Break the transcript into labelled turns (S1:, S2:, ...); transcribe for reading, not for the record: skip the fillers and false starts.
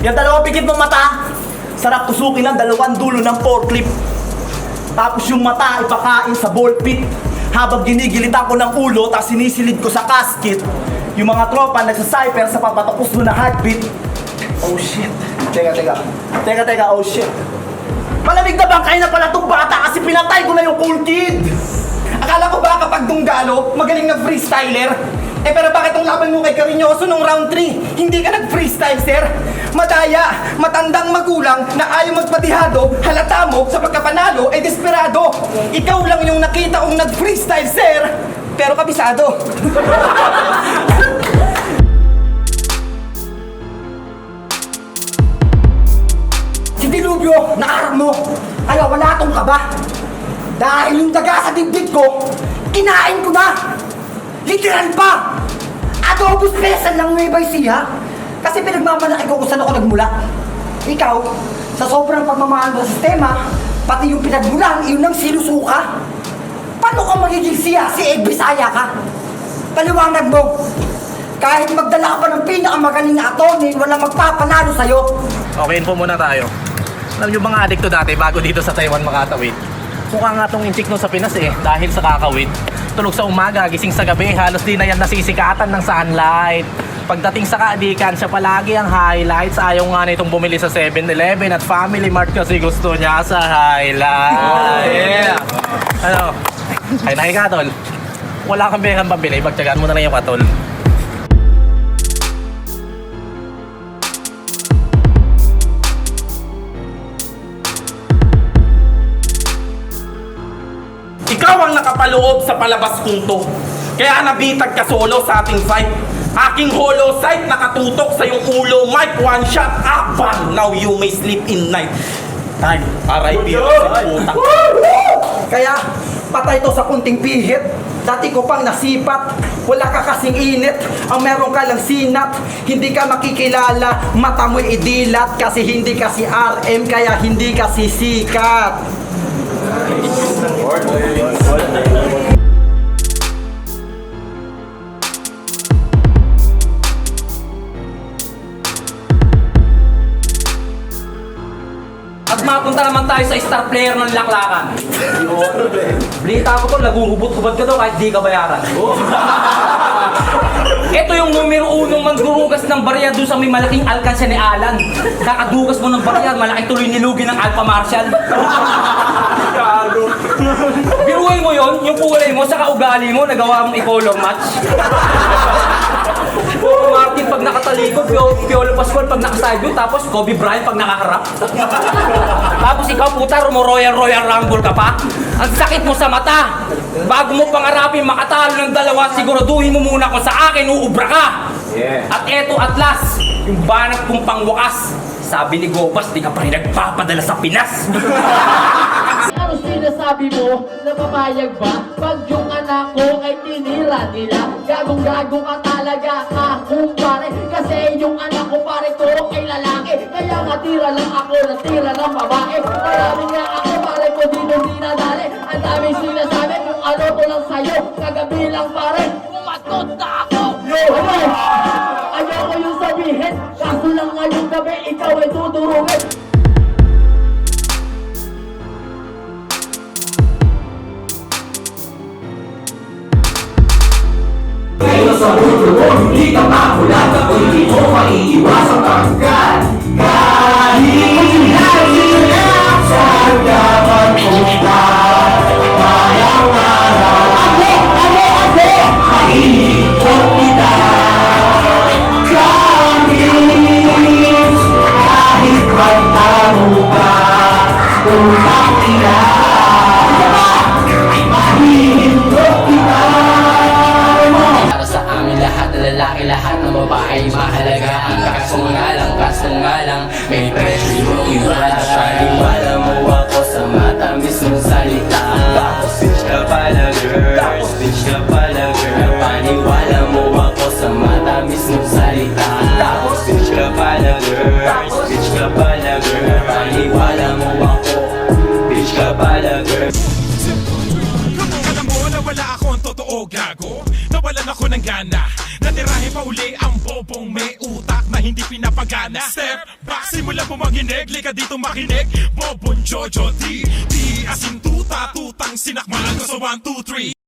S1: Yung dalawang pikit mong mata, sarap tusukin ng dalawang dulo ng forklift. Tapos yung mata ipakain sa ball pit. Habang ginigilitan ko ng ulo, tapos sinisilid ko sa casket. Yung mga tropa nagsacypher sa papatapos mo na heartbeat. Oh shit. Teka, oh shit. Malamig na bang kayo na pala itong bata kasi pinatay ko na yung cool kid? Akala ko ba kapag dunggalo, magaling na freestyler? Eh pero bakit ang laban mo kay Cariñoso nung round 3? Hindi ka nag-freestyle, sir? Madaya, matandang magulang na ayaw magpatihado, halata mo sa pagkapanalo ay desperado. Ikaw lang yung nakita kong nag-freestyle, sir, pero kabisado. Si Dilubyo, nakaharap mo, kaya wala akong kaba. Dahil yung daga sa dibdib ko, kinain ko na! Literal pa! Adobo special ng Nueva Ecija. Kasi pinagmamalaki ko kung saan ako nagmula. Ikaw, sa sobrang pagmamahal mo sa sistema, pati yung pinagmulan, iyon ang sinusuka. Paano ka magiging siya, si Bisaya ka? Paliwanag mo. Kahit magdala ka pa ng pinakamagaling na attorney, walang magpapanalo sa'yo.
S2: Okay, info muna tayo. Alam nyo mga addict to dati bago dito sa Taiwan makatawid? Mukha nga tong intik no sa Pinas dahil sa kakawid. Tulog sa umaga, gising sa gabi, halos di na yan nasisikatan ng sunlight. Pagdating sa kaadikan, siya palagi ang highlights. Ayaw nga nitong bumili sa 7-Eleven at Family Mart kasi gusto niya sa highlight. Yeah. Ano? Ay, nakikatol. Wala kang behang pambili, bagtyagaan mo na lang yung katol.
S3: Ikaw ang nakapaloob sa palabas kong to. Kaya nabitag ka solo sa ating fight. Aking hollow sight nakatutok sa iyong ulo. Mike, one shot, abang. Now you may sleep in night. Time, R.I.P. Puta.
S1: Kaya, patay to sa kunting pihit. Dati ko pang nasipat. Wala ka kasing init. Ang meron ka lang sinat. Hindi ka makikilala. Mata mo'y idilat. Kasi hindi ka si RM. Kaya hindi ka si sikat.
S4: At mapunta naman tayo sa star player ng Laklakan. Balita ko to, naguhubot-hubad ka daw kahit di ka bayaran. Ito yung numero unong manggurugas ng barya doon sa may malaking alkansya ni Alan. Kakadugas mo ng barya, malaking tuloy nilugi ng Alpha Marshal. Biruin mo yon, yung kulay mo, sa kaugali mo, nagawa mong i-color match. Puro Martin pag nakatalikod, Piolo Pascual pag nakasideo, tapos Kobe Bryant pag nakaharap. Tapos ikaw puta, Royal Rumble ka pa. Ang sakit mo sa mata. Bago mo pangarapin makatalo ng dalawa, siguraduhin mo muna kung sa akin uubra ka. At eto at last, yung banat kong pangwakas. Sabi ni Gobas, di ka pa rin nagpapadala sa Pinas.
S5: Ano sinasabi mo na papayag ba? Pag yung anak ko ay tinira nila, gagong-gago ka talaga ka kumpare. Kasi yung anak ko pare ko ay lalaki, kaya nga tira lang ako na tira ng babae. Marami nga ako pare ko dito dinadali. Ang daming sinasabi kung ano ko lang sa'yo. Kagabi lang pare, umatot na ako. Ano? Ayoko yung sabihin, kaso lang ngayong gabi ikaw ay tuturungin.
S6: Sa mundo mo, hindi ka makulat at hindi mo maiiwas ang pagkat. Kahit saan ka magpunta, mayang araw maiikot kita. Promise, kahit magtamo ka, kung makita, maiikot kita.
S7: Para sa amin lahat na lalaki, lahat ng babae mahalaga. Ang kaso nga lang may pressure mo iwala. Paniwala mo ako sa matamis mong salita. Tapos bitch ka pala girl, tapos bitch ka pala girl. Paniwala mo ako sa matamis mong salita. Tapos bitch ka pala girl, tapos bitch ka pala girl. Paniwala mo ako, bitch ka pala girl.
S8: Alam mo na wala akong totoo gago. Nawalan ako ng gana. Natirahin pa uli ang bobong may utak. na hindi pinapagana. Step back, simula mo manginig, lika dito makinig. Bobon Jojo, di asin tuta, tutang sinakmahan ko sa 1, 2, 3.